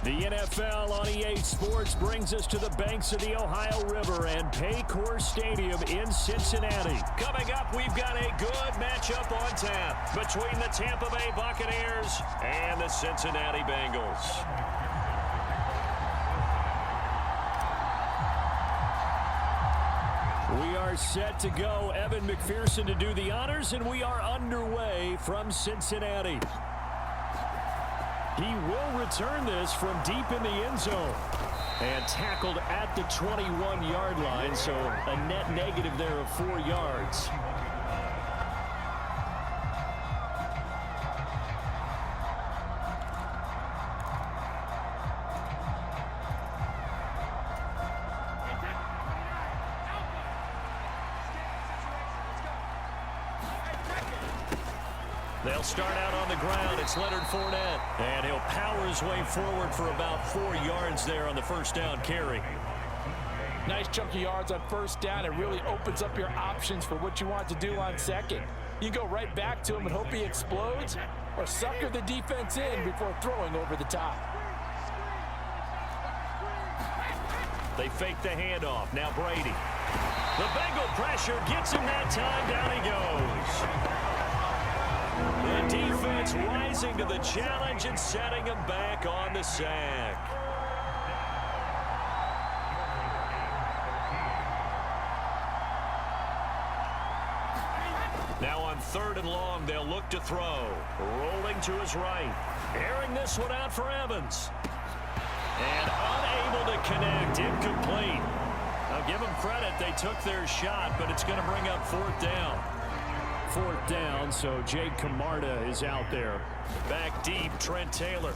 The NFL on EA Sports brings us to the banks of the Ohio River and Paycor Stadium in Cincinnati. Coming up, we've got a good matchup on tap between the Tampa Bay Buccaneers and the Cincinnati Bengals. We are set to go. Evan McPherson to do the honors, and we are underway from Cincinnati. He will return this from deep in the end zone. And tackled at the 21-yard line, so a net negative there of 4 yards. They'll start out on the ground. It's Leonard Fournette. And he'll power his way forward for about 4 yards there on the first down carry. Nice chunky yards on first down. It really opens up your options for what you want to do on second. You can go right back to him and hope he explodes, or sucker the defense in before throwing over the top. They fake the handoff. Now Brady. The Bengal pressure gets him that time. Down he goes. The defense rising to the challenge and setting him back on the sack. Now on 3rd and long, they'll look to throw. Rolling to his right. Airing this one out for Evans. And unable to connect. Incomplete. Now give them credit. They took their shot, but it's going to bring up 4th down. 4th down, so Jake Camarda is out there. Back deep, Trent Taylor.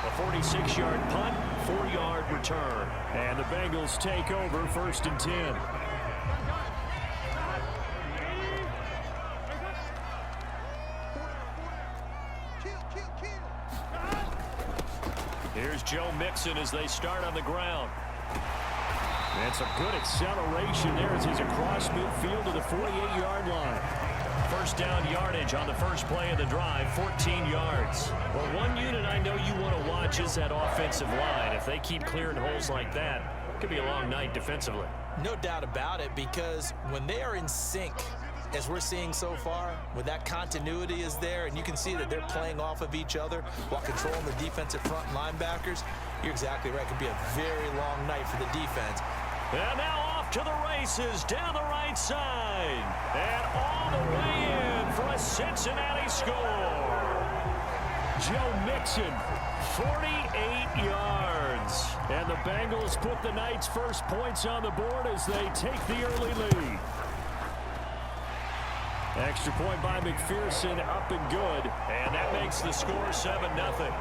A 46-yard punt, 4-yard return. And the Bengals take over 1st and 10. Here's Joe Mixon as they start on the ground. That's a good acceleration there as he's across midfield to the 48-yard line. First down yardage on the first play of the drive, 14 yards. Well, one unit I know you want to watch is that offensive line. If they keep clearing holes like that, it could be a long night defensively. No doubt about it, because when they are in sync, as we're seeing so far, when that continuity is there and you can see that they're playing off of each other while controlling the defensive front linebackers, you're exactly right. It could be a very long night for the defense. And now off to the races down the right side. And all the way in for a Cincinnati score. Joe Mixon, 48 yards. And the Bengals put the night's first points on the board as they take the early lead. Extra point by McPherson, up and good. And that makes the score 7-0.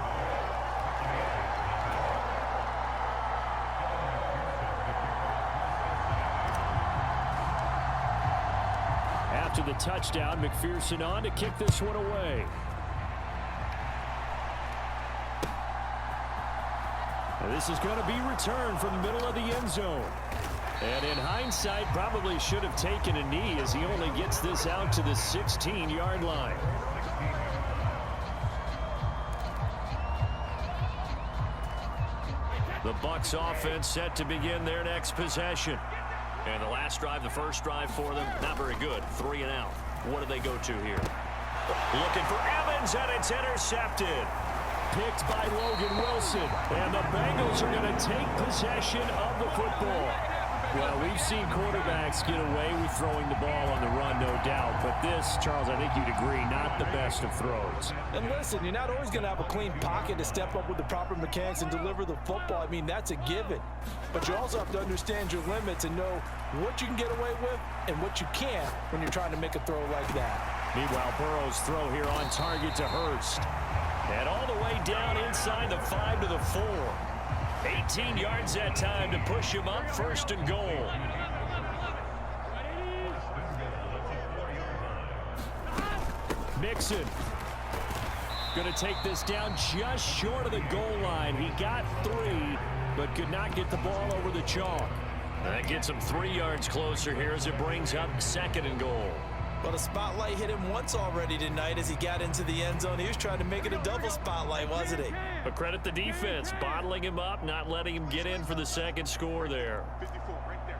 After the touchdown, McPherson on to kick this one away. And this is going to be returned from the middle of the end zone. And in hindsight, probably should have taken a knee as he only gets this out to the 16-yard line. The Bucs offense set to begin their next possession. And the last drive, the first drive for them, not very good. 3 and out. What do they go to here? Looking for Evans, and it's intercepted. Picked by Logan Wilson. And the Bengals are going to take possession of the football. Well, we've seen quarterbacks get away with throwing the ball on the run, no doubt. But this, Charles, I think you'd agree, not the best of throws. And listen, you're not always going to have a clean pocket to step up with the proper mechanics and deliver the football. I mean, that's a given. But you also have to understand your limits and know what you can get away with and what you can't when you're trying to make a throw like that. Meanwhile, Burrow's throw here on target to Hurst. And all the way down inside the 5 to the 4. 18 yards that time to push him up, 1st and goal. Mixon going to take this down just short of the goal line. He got 3, but could not get the ball over the chalk. That gets him 3 yards closer here as it brings up 2nd and goal. Well, the spotlight hit him once already tonight as he got into the end zone. He was trying to make it a double spotlight, wasn't he? But credit the defense, bottling him up, not letting him get in for the second score there. 54, right there,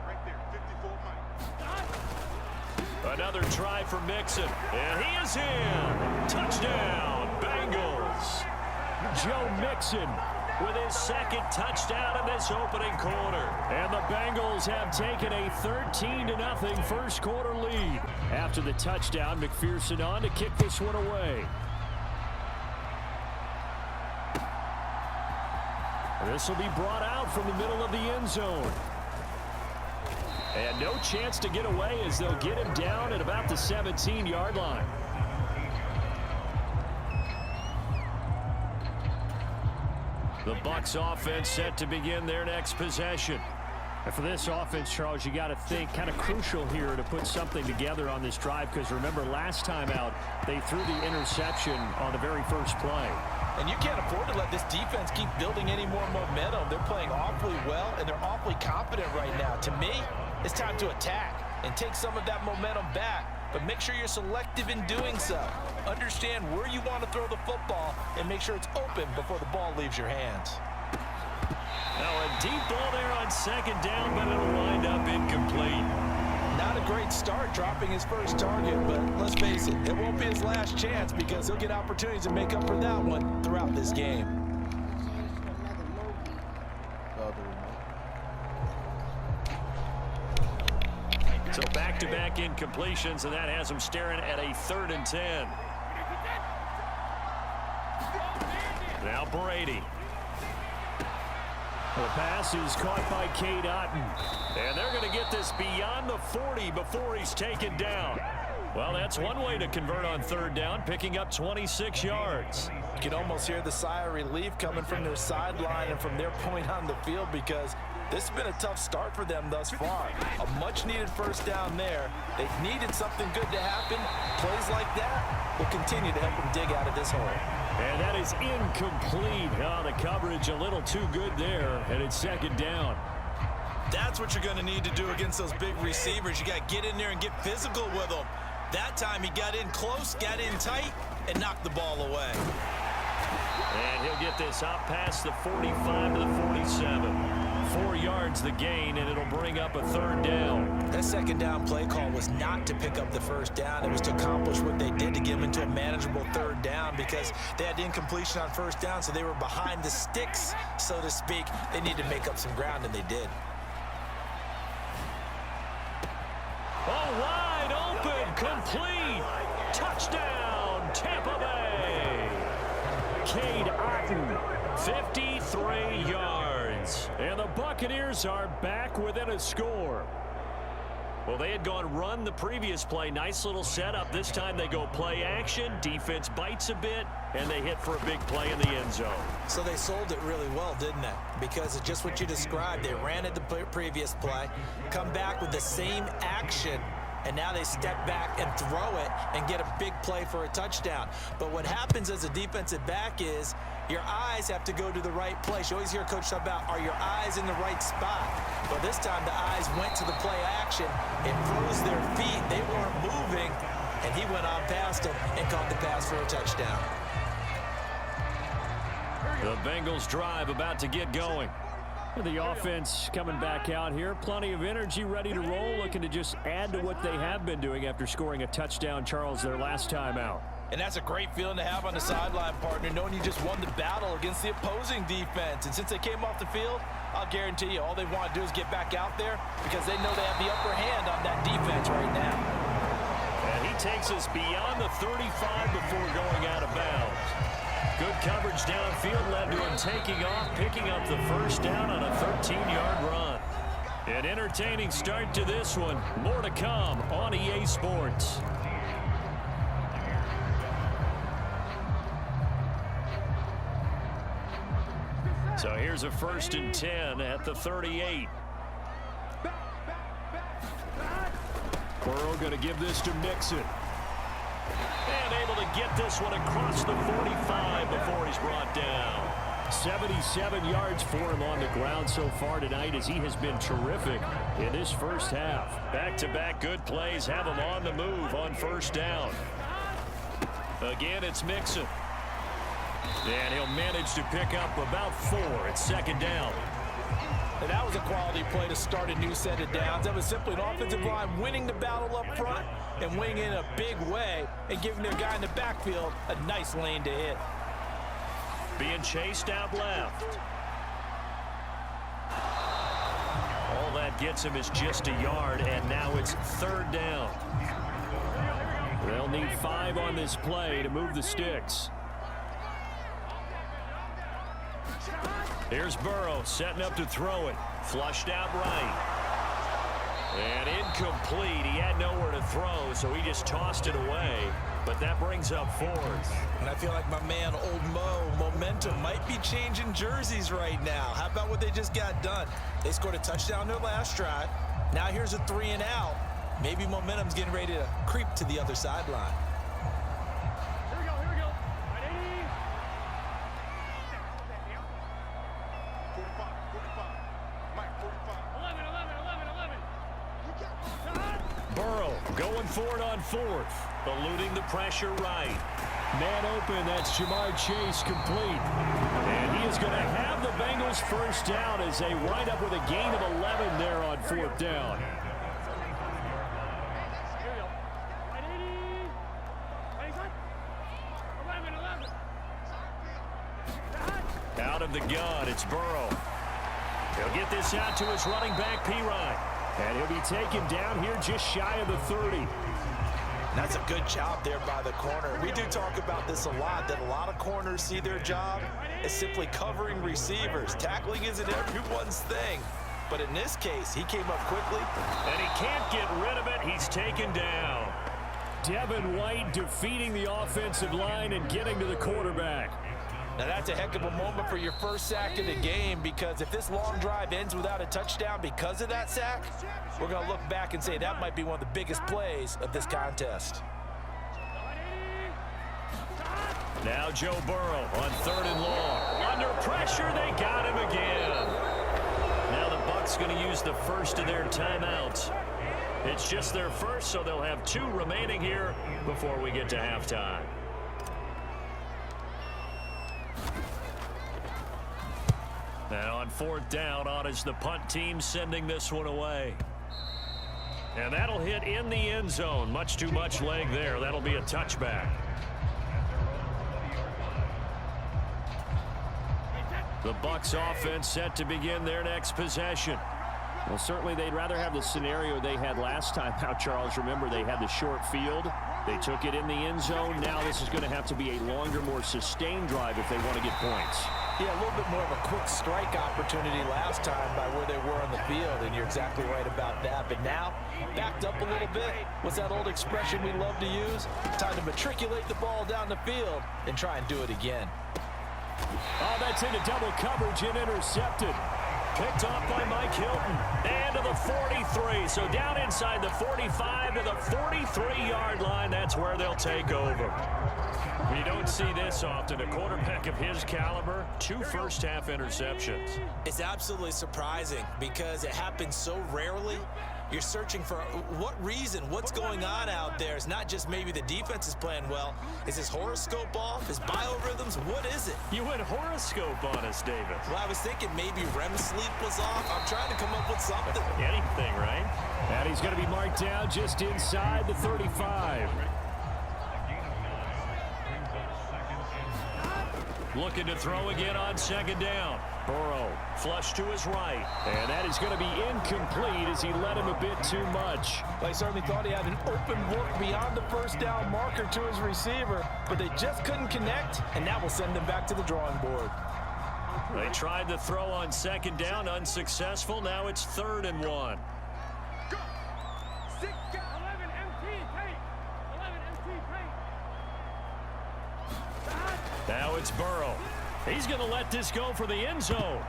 54 miles. Another try for Mixon, and he is in. Touchdown, Bengals. Joe Mixon with his second touchdown in this opening quarter. And the Bengals have taken a 13-0 first quarter lead. After the touchdown, McPherson on to kick this one away. This will be brought out from the middle of the end zone. And no chance to get away as they'll get him down at about the 17-yard line. The Bucs offense set to begin their next possession. And for this offense, Charles, you got to think kind of crucial here to put something together on this drive, because remember last time out they threw the interception on the very first play. And you can't afford to let this defense keep building any more momentum. They're playing awfully well, and they're awfully confident right now. To me, it's time to attack and take some of that momentum back, but make sure you're selective in doing so. Understand where you want to throw the football and make sure it's open before the ball leaves your hands. Now a deep ball there on second down, but it'll wind up incomplete. Not a great start dropping his first target, but let's face it, it won't be his last chance because he'll get opportunities to make up for that one throughout this game. So back-to-back incompletions, and that has him staring at a 3rd and 10. Now Brady. The pass is caught by Cade Otton. And they're going to get this beyond the 40 before he's taken down. Well, that's one way to convert on 3rd down, picking up 26 yards. You can almost hear the sigh of relief coming from their sideline and from their point on the field, because this has been a tough start for them thus far. A much-needed first down there. They've needed something good to happen. Plays like that will continue to help them dig out of this hole. And that is incomplete. Oh, the coverage a little too good there, and it's 2nd down. That's what you're going to need to do against those big receivers. You got to get in there and get physical with them. That time he got in close, got in tight, and knocked the ball away. And he'll get this out past the 45 to the 47. 4 yards the gain, and it'll bring up a 3rd down. That 2nd down play call was not to pick up the first down. It was to accomplish what they did to get them into a manageable 3rd down, because they had incompletion on 1st down, so they were behind the sticks, so to speak. They needed to make up some ground, and they did. Oh, wide open, complete. Touchdown, Tampa Bay. Cade Otton, 53 yards. And the Buccaneers are back within a score. Well, they had gone run the previous play. Nice little setup. This time they go play action. Defense bites a bit, and they hit for a big play in the end zone. So they sold it really well, didn't they? Because it's just what you described. They ran at the previous play, come back with the same action, and now they step back and throw it and get a big play for a touchdown. But what happens as a defensive back is your eyes have to go to the right place. You always hear Coach talk about, are your eyes in the right spot? But this time the eyes went to the play action. It froze their feet. They weren't moving, and he went on past them and caught the pass for a touchdown. The Bengals drive about to get going. The offense coming back out here. Plenty of energy, ready to roll, looking to just add to what they have been doing after scoring a touchdown, Charles, their last time out. And that's a great feeling to have on the sideline, partner, knowing you just won the battle against the opposing defense. And since they came off the field, I'll guarantee you all they want to do is get back out there, because they know they have the upper hand on that defense right now. And he takes us beyond the 35 before going out of bounds. Good coverage downfield led to him taking off, picking up the first down on a 13-yard run. An entertaining start to this one. More to come on EA Sports. So here's a 1st and 10 at the 38. Burrow going to give this to Mixon. And able to get this one across the 45 before he's brought down. 77 yards for him on the ground so far tonight as he has been terrific in this first half. Back-to-back good plays have him on the move on first down. Again, it's Mixon. And he'll manage to pick up about 4 at second down. And that was a quality play to start a new set of downs. That was simply an offensive line winning the battle up front and winning in a big way and giving their guy in the backfield a nice lane to hit. Being chased out left. All that gets him is just a yard, and now it's third down. They'll need 5 on this play to move the sticks. Here's Burrow setting up to throw it. Flushed out right. And incomplete. He had nowhere to throw, so he just tossed it away. But that brings up 4th. And I feel like my man, Old Mo, momentum might be changing jerseys right now. How about what they just got done? They scored a touchdown their last drive. Now here's a 3 and out. Maybe momentum's getting ready to creep to the other sideline. Here we go, here we go. Ready? 45, 45. Mike, 45. 11, 11, 11, 11. Burrow going for it on 4th. Eluding the pressure right. Man open, that's Jamar Chase complete. And he is going to have the Bengals first down as they wind up with a gain of 11 there on 4th down. Out of the gun, it's Burrow. He'll get this out to his running back, P-Ryan. And he'll be taken down here just shy of the 30. That's a good job there by the corner. We do talk about this a lot, that a lot of corners see their job as simply covering receivers. Tackling isn't everyone's thing. But in this case, he came up quickly. And he can't get rid of it. He's taken down. Devin White defeating the offensive line and getting to the quarterback. Now that's a heck of a moment for your first sack of the game, because if this long drive ends without a touchdown because of that sack, we're going to look back and say that might be one of the biggest plays of this contest. Now Joe Burrow on 3rd and long. Under pressure, they got him again. Now the Bucs going to use the first of their timeouts. It's just their first, so they'll have 2 remaining here before we get to halftime. Now on 4th down, on is the punt team sending this one away. And that'll hit in the end zone. Much too much leg there. That'll be a touchback. The Bucs offense set to begin their next possession. Well, certainly they'd rather have the scenario they had last time out, Charles. Remember, they had the short field. They took it in the end zone. Now this is going to have to be a longer, more sustained drive if they want to get points. Yeah, a little bit more of a quick strike opportunity last time by where they were on the field, and you're exactly right about that. But now, backed up a little bit. What's that old expression we love to use? Time to matriculate the ball down the field and try and do it again. Oh, that's into double coverage and intercepted. Picked off by Mike Hilton. And to the 43. So down inside the 45 to the 43-yard line. That's where they'll take over. We don't see this often. A quarterback of his caliber, 2 first-half interceptions. It's absolutely surprising because it happens so rarely. You're searching for what reason, what's going on out there. It's not just maybe the defense is playing well. Is his horoscope off? His biorhythms? What is it? You went horoscope on us, David. Well, I was thinking maybe REM sleep was off. I'm trying to come up with something. Anything, right? And he's going to be marked down just inside the 35. Looking to throw again on 2nd down. Burrow flush to his right. And that is going to be incomplete as he led him a bit too much. They certainly thought he had an open look beyond the first down marker to his receiver, but they just couldn't connect, and that will send them back to the drawing board. They tried the throw on 2nd down, unsuccessful. Now it's 3rd and 1. Go. 6, 11, MT, take. 11, MT, take. Now it's Burrow. He's going to let this go for the end zone.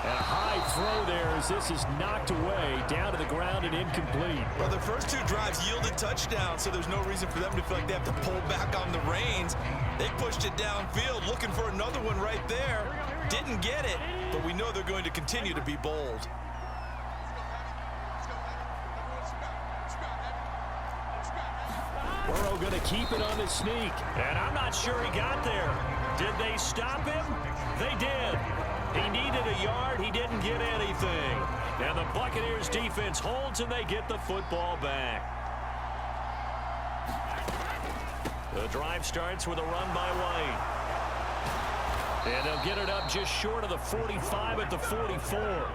And a high throw there as this is knocked away, down to the ground and incomplete. Well, the first two drives yielded touchdowns, so there's no reason for them to feel like they have to pull back on the reins. They pushed it downfield, looking for another one right there. Didn't get it, but we know they're going to continue to be bold. Burrow going to keep it on the sneak. And I'm not sure he got there. Did they stop him? They did. He needed a yard. He didn't get anything. And the Buccaneers defense holds and they get the football back. The drive starts with a run by White. And they'll get it up just short of the 45 at the 44.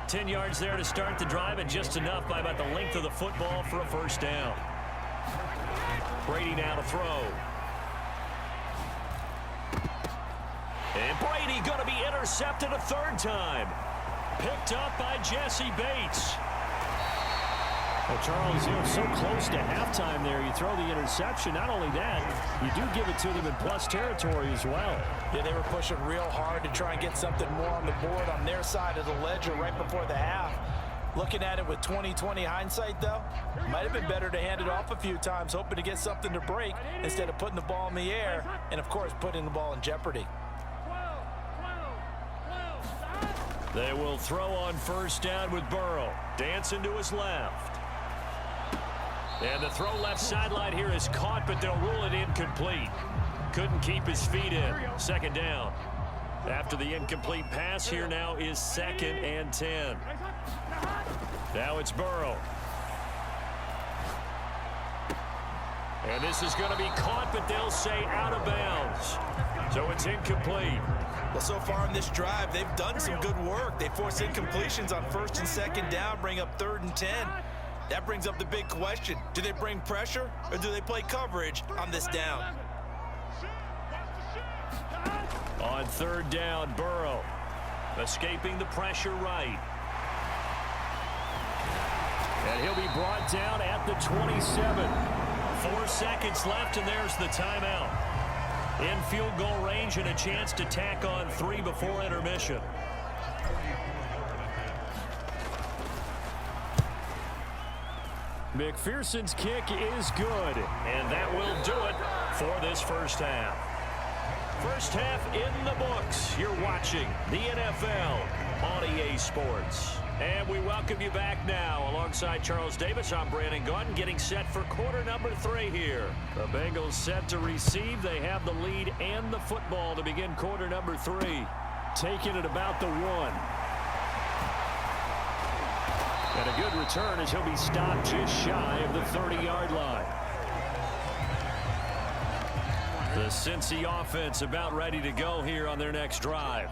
10 yards there to start the drive and just enough by about the length of the football for a first down. Brady now to throw. And Brady going to be intercepted a third time. Picked up by Jesse Bates. Well, Charles, so close to halftime there. You throw the interception. Not only that, you do give it to them in plus territory as well. Yeah, they were pushing real hard to try and get something more on the board on their side of the ledger right before the half. Looking at it with 20/20 hindsight, though, might have been better to hand it off a few times, hoping to get something to break instead of putting the ball in the air and, of course, putting the ball in jeopardy. They will throw on first down with Burrow. Dancing to his left. And the throw left sideline here is caught, but they'll rule it incomplete. Couldn't keep his feet in. Second down. After the incomplete pass, here now is 2nd and 10. Now it's Burrow. And this is going to be caught, but they'll say out of bounds. So it's incomplete. Well, so far in this drive, they've done some good work. They force incompletions on 1st and 2nd down, bring up 3rd and 10. That brings up the big question. Do they bring pressure or do they play coverage on this down? On 3rd down, Burrow escaping the pressure right. And he'll be brought down at the 27. 4 seconds left, and there's the timeout. In field goal range and a chance to tack on 3 before intermission. McPherson's kick is good. And that will do it for this first half. First half in the books. You're watching the NFL on EA Sports. And we welcome you back now. Alongside Charles Davis, I'm Brandon Gaudin, getting set for quarter number 3 here. The Bengals set to receive. They have the lead and the football to begin quarter number 3. Taking it about the 1. And a good return as he'll be stopped just shy of the 30-yard line. The Cincy offense about ready to go here on their next drive.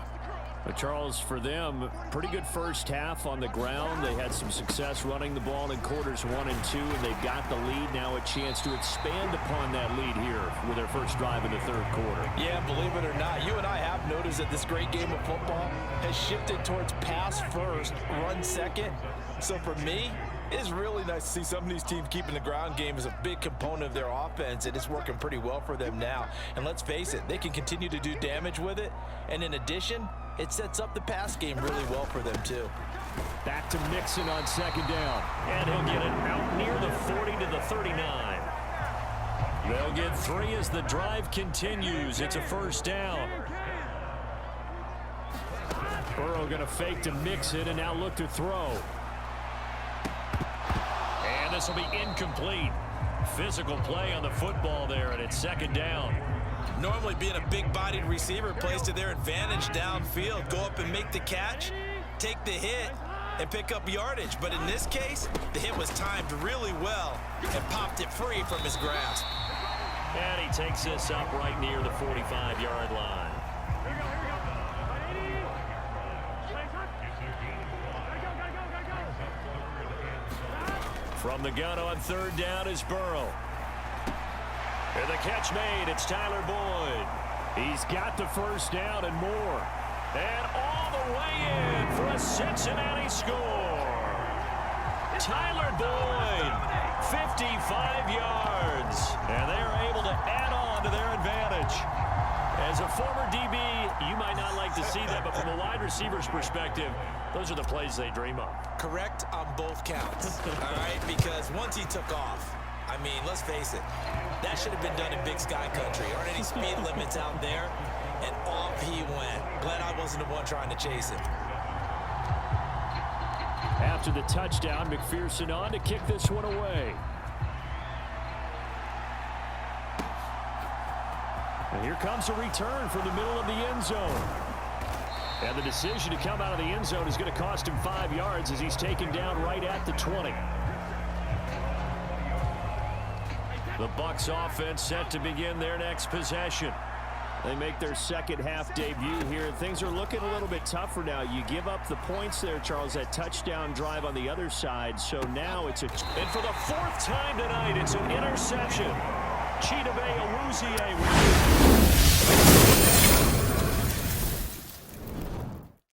But Charles, for them, pretty good first half on the ground. They had some success running the ball in quarters 1 and 2, and they've got the lead. Now a chance to expand upon that lead here with their first drive in the 3rd quarter. Yeah, believe it or not, you and I have noticed that this great game of football has shifted towards pass first, run second. So for me, it's really nice to see some of these teams keeping the ground game as a big component of their offense, and it's working pretty well for them now. And let's face it, they can continue to do damage with it. And in addition, it sets up the pass game really well for them, too. Back to Mixon on 2nd down. And he'll get it out near the 40 to the 39. They'll get 3 as the drive continues. It's a first down. Burrow going to fake to Mixon and now look to throw. And this will be incomplete. Physical play on the football there, and it's 2nd down. Normally being a big-bodied receiver plays to their advantage downfield. Go up and make the catch, take the hit, and pick up yardage. But in this case, the hit was timed really well and popped it free from his grasp. And he takes this up right near the 45-yard line. From the gun on 3rd down is Burrow. And the catch made. It's Tyler Boyd. He's got the first down and more. And all the way in for a Cincinnati score. Tyler Boyd, 55 yards. And they are able to add on to their advantage as As a former DB, you might not like to see that, but from a wide receiver's perspective, those are the plays they dream of. Correct on both counts, all right? Because once he took off, I mean, let's face it, that should have been done in Big Sky Country. There aren't any speed limits out there, and off he went. Glad I wasn't the one trying to chase him. After the touchdown, McPherson on to kick this one away. And here comes a return from the middle of the end zone. And the decision to come out of the end zone is going to cost him 5 yards as he's taken down right at the 20. The Bucs offense set to begin their next possession. They make their second half debut here. Things are looking a little bit tougher now. You give up the points there, Charles, that touchdown drive on the other side. So now it's a... And for the 4th time tonight, it's an interception. Chidobe Awuzie with